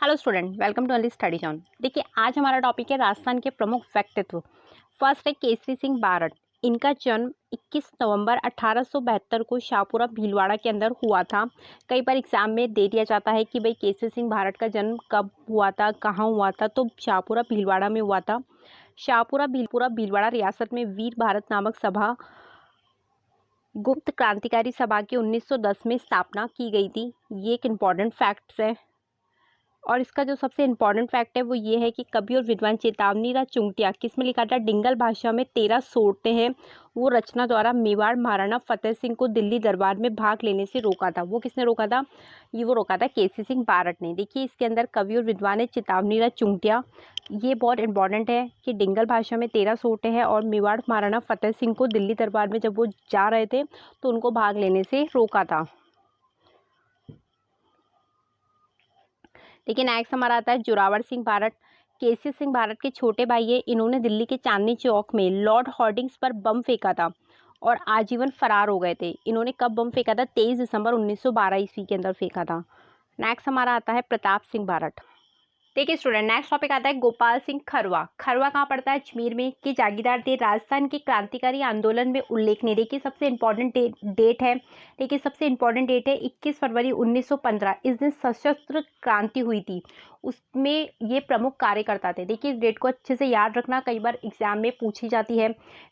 Hello student, welcome to Only Study Zone. देखिए, आज हमारा टॉपिक है राजस्थान के प्रमुख व्यक्तित्व। फर्स्ट है केसरी सिंह बारट। इनका जन्म 21 नवंबर 1872 को शाहपुरा भीलवाड़ा के अंदर हुआ था। कई बार एग्जाम में दे दिया जाता है कि भाई केसरी सिंह बारट का जन्म कब हुआ था, कहाँ हुआ था, तो शाहपुरा भीलवाड़ा में हुआ था। शाहपुरा भीलवाड़ा रियासत में वीर भारत नामक सभा, गुप्त क्रांतिकारी सभा की 1910 में स्थापना की गई थी। ये एक इम्पॉर्टेंट फैक्ट है। और इसका जो सबसे इम्पॉर्टेंट फैक्ट है वो ये है कि कवि और विद्वान चेतावनी राज चुंगटिया किस में लिखा था? डिंगल भाषा में 13 सोरते हैं। वो रचना द्वारा मेवाड़ महाराणा फतेह सिंह को दिल्ली दरबार में भाग लेने से रोका था। वो किसने रोका था? ये वो रोका था केसरी सिंह बारट ने। देखिए, इसके अंदर कवि और विद्वान है चेतावनी राज चुंगटिया। ये बहुत इंपॉर्टेंट है कि डिंगल भाषा में 13 सोरते हैं और मेवाड़ महाराणा फतेह सिंह को दिल्ली दरबार में जब वो जा रहे थे तो उनको भाग लेने से रोका था। लेकिन नेक्स्ट हमारा आता है जोरावर सिंह बारट। केसरी सिंह बारट के छोटे भाई है। इन्होंने दिल्ली के चांदनी चौक में लॉर्ड हॉर्डिंग्स पर बम फेंका था और आजीवन फरार हो गए थे। इन्होंने कब बम फेंका था? 23 दिसंबर 1912 ईस्वी के अंदर फेंका था। नेक्स्ट हमारा आता है प्रताप सिंह बारट। देखिए स्टूडेंट, नेक्स्ट टॉपिक आता है गोपाल सिंह खरवा। खरवा कहाँ पड़ता है? अजमेर में। के जागीरदार थे। राजस्थान के क्रांतिकारी आंदोलन में उल्लेखनीय। देखिए, सबसे इंपॉर्टेंट डेट है। देखिए, सबसे इंपॉर्टेंट डेट है 21 फरवरी 1915। इस दिन सशस्त्र क्रांति हुई थी। उसमें ये प्रमुख कार्यकर्ता थे। देखिए, इस डेट को अच्छे से याद रखना, कई बार एग्जाम में पूछी जाती है।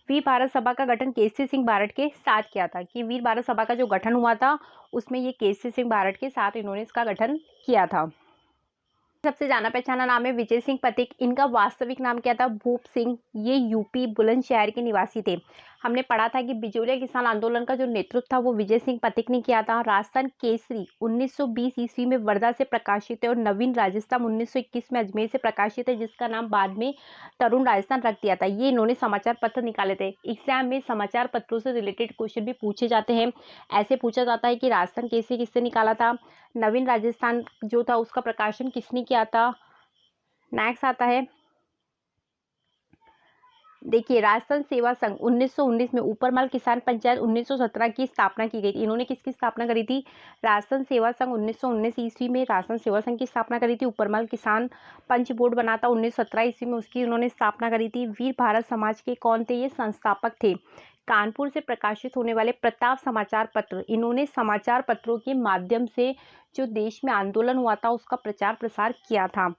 वीर भारत सभा का गठन केसरी सिंह बारट के साथ किया था। कि वीर भारत सभा का जो गठन हुआ था उसमें ये केसरी सिंह बारट के साथ इन्होंने इसका गठन किया था। सबसे जाना पहचाना नाम है विजय सिंह पथिक। इनका वास्तविक नाम क्या था? भूप सिंह। ये यूपी बुलंदशहर के निवासी थे। हमने पढ़ा था कि बिजोलिया किसान आंदोलन का जो नेतृत्व था वो विजय सिंह पथिक ने किया था। राजस्थान केसरी 1920 ईस्वी में वर्धा से प्रकाशित है और नवीन राजस्थान 1921 में अजमेर से प्रकाशित है, जिसका नाम बाद में तरुण राजस्थान रख दिया था। ये इन्होंने समाचार पत्र निकाले थे। एग्जाम में समाचार पत्रों से रिलेटेड क्वेश्चन भी पूछे जाते हैं। ऐसे पूछा जाता है कि राजस्थान केसरी किससे निकाला था, नवीन राजस्थान जो था उसका प्रकाशन किसने किया था। नेक्स्ट आता है, देखिए, राजस्थान सेवा संघ 1919 में, ऊपरमाल किसान पंचायत 1917 की स्थापना की गई थी। इन्होंने किसकी स्थापना करी थी? राजस्थान सेवा संघ 1919 ईस्वी में राजस्थान सेवा संघ की स्थापना करी थी। ऊपरमाल किसान पंच बोर्ड बना था 1917 ईस्वी में, उसकी उन्होंने स्थापना करी थी। वीर भारत समाज के कौन थे? ये संस्थापक थे। कानपुर से प्रकाशित होने वाले प्रताप समाचार पत्र, इन्होंने समाचार पत्रों के माध्यम से जो देश में आंदोलन हुआ था उसका प्रचार प्रसार किया था।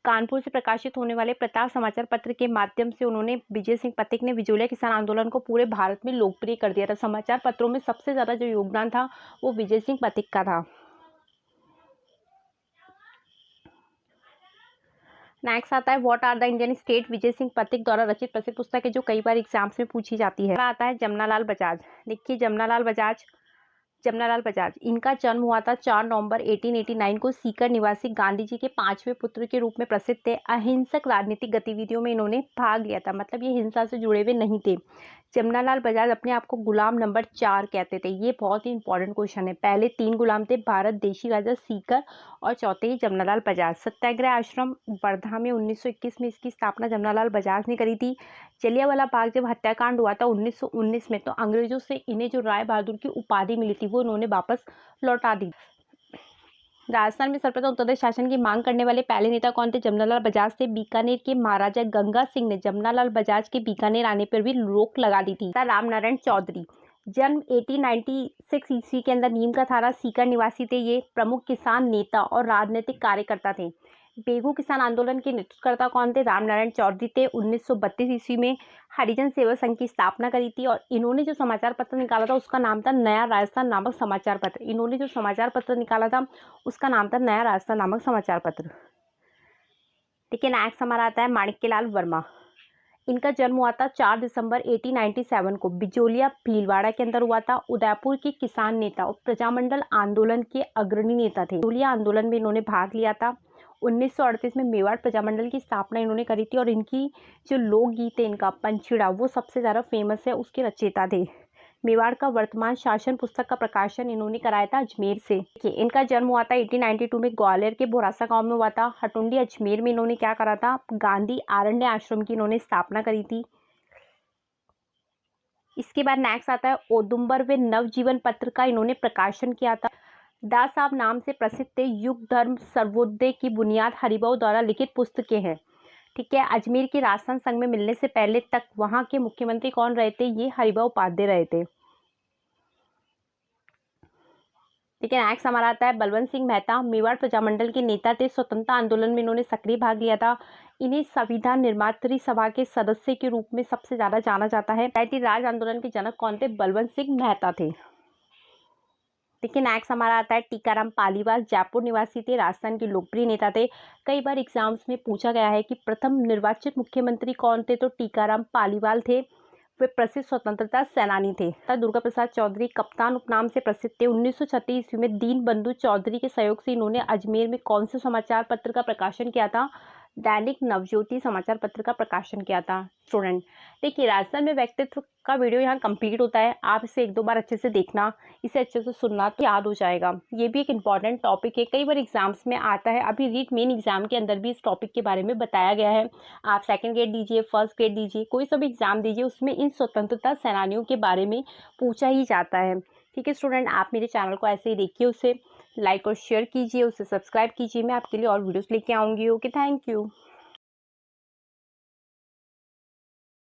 कानपुर से प्रकाशित होने वाले प्रताप समाचार पत्र के माध्यम से उन्होंने, विजय सिंह पथिक ने बिजोलिया किसान आंदोलन को पूरे भारत में लोकप्रिय कर दिया था। समाचार पत्रों में सबसे ज्यादा जो योगदान था वो विजय सिंह पथिक का था। नेक्स्ट आता है what are the Indian state. Vijay Singh Pathik द्वारा रचित प्रसिद्ध पुस्तक है जो कई बार एग्जाम्स में पूछी जाती है। आता है जमनालाल बजाज। देखिए, जमनालाल बजाज, इनका जन्म हुआ था 4 नवंबर 1889 को। सीकर निवासी, गांधी जी के 5वें पुत्र के रूप में प्रसिद्ध थे। अहिंसक राजनीतिक गतिविधियों में इन्होंने भाग लिया था, मतलब ये हिंसा से जुड़े हुए नहीं थे। जमनालाल बजाज अपने आप को गुलाम नंबर 4 कहते थे। ये बहुत ही इंपॉर्टेंट क्वेश्चन है। पहले 3 गुलाम थे, भारत, देशी राजा, सीकर, और चौथे ही जमनालाल बजाज। सत्याग्रह आश्रम वर्धा में 1921 में इसकी स्थापना जमनालाल बजाज ने करी थी। जलियांवाला बाग जब हत्याकांड हुआ था 1919 में, तो अंग्रेजों से इन्हें जो राय बहादुर की उपाधि मिली थी वो इन्होंने वापस लौटा दी। राजस्थान में सर्वप्रथम उत्तरदायी शासन की मांग करने वाले पहले नेता कौन थे? जमनालाल बजाज थे। बीकानेर के महाराजा गंगा सिंह ने जमनालाल बजाज के बीकानेर आने पर भी रोक लगा दी थी। राम नारायण चौधरी, जन्म 1896 ईस्वी के अंदर, नीम का थाना, सीकर निवासी थे। ये प्रमुख किसान नेता और राजनीतिक कार्यकर्ता थे। बेगू किसान आंदोलन के नेतृत्वकर्ता कौन थे? राम नारायण चौधरी थे। 1932 ईस्वी में हरिजन सेवा संघ की स्थापना करी थी और इन्होंने जो समाचार पत्र निकाला था उसका नाम था नया राजस्थान नामक समाचार पत्र। इन्होंने जो समाचार पत्र निकाला था उसका नाम था नया राजस्थान नामक समाचार पत्र। ठीक है, नेक्स्ट हमारा आता है माणिक्यलाल वर्मा। इनका जन्म हुआ था 4 दिसंबर 1897 को, बिजोलिया भीलवाड़ा के अंदर हुआ था। उदयपुर के किसान नेता और प्रजामंडल आंदोलन के अग्रणी नेता थे। बिजोलिया आंदोलन में इन्होंने भाग लिया था। 1938 में मेवाड़ प्रजामंडल की स्थापना इन्होंने करी थी और इनकी जो लोकगीत है, इनका पंचीड़ा, वो सबसे ज़्यादा फेमस है, उसके रचयिता थे। मेवाड़ का वर्तमान शासन पुस्तक का प्रकाशन इन्होंने कराया था अजमेर से। इनका जन्म हुआ था 1892 में, ग्वालियर के बोरासा गांव में हुआ था। हटुंडी अजमेर में इन्होंने क्या करा था? गांधी आरण्य आश्रम की इन्होंने स्थापना करी थी। इसके बाद नेक्स्ट आता है औदुंबर व नवजीवन पत्र का इन्होंने प्रकाशन किया था। दास साहब नाम से प्रसिद्ध युग धर्म सर्वोदय की बुनियाद हरिभाऊ द्वारा लिखित पुस्तकें हैं। ठीक है, अजमेर के राजस्थान संघ में मिलने से पहले तक वहां के मुख्यमंत्री कौन रहे थे? ये हरिभाऊ उपाध्याय रहे थे। ठीक है, नेक्स्ट हमारा आता है बलवंत सिंह मेहता, मेवाड़ प्रजामंडल के नेता थे। स्वतंत्रता आंदोलन में इन्होंने सक्रिय भाग लिया था। इन्हें संविधान निर्मात्री सभा के सदस्य के रूप में सबसे ज्यादा जाना जाता है। राज आंदोलन के जनक कौन थे? बलवंत सिंह मेहता थे। देखिए, नेक्स्ट हमारा आता है टीकाराम पालीवाल, जयपुर निवासी थे, राजस्थान के लोकप्रिय नेता थे। कई बार एग्जाम्स में पूछा गया है कि प्रथम निर्वाचित मुख्यमंत्री कौन थे? तो टीकाराम पालीवाल थे। वे प्रसिद्ध स्वतंत्रता सेनानी थे। दुर्गा प्रसाद चौधरी कप्तान उपनाम से प्रसिद्ध थे। 1936 ईस्वी में दीन बंधु चौधरी के सहयोग से इन्होंने अजमेर में कौन से समाचार पत्र का प्रकाशन किया था? दैनिक नवज्योति समाचार पत्र का प्रकाशन किया था। स्टूडेंट, देखिए, राजस्थान में व्यक्तित्व का वीडियो यहाँ कंप्लीट होता है। आप इसे 1-2 बार अच्छे से देखना, इसे अच्छे से सुनना, तो याद हो जाएगा। ये भी एक इम्पॉर्टेंट टॉपिक है, कई बार एग्जाम्स में आता है। अभी रीट मेन एग्जाम के अंदर भी इस टॉपिक के बारे में बताया गया है। आप सेकंड ग्रेड दीजिए, फर्स्ट ग्रेड दीजिए, कोई सा भी एग्जाम दीजिए, उसमें इन स्वतंत्रता सेनानियों के बारे में पूछा ही जाता है। ठीक है स्टूडेंट, आप मेरे चैनल को ऐसे ही देखिए, उसे लाइक और शेयर कीजिए, उसे सब्सक्राइब कीजिए। मैं आपके लिए और वीडियोस लेके आऊँगी। Okay, thank you.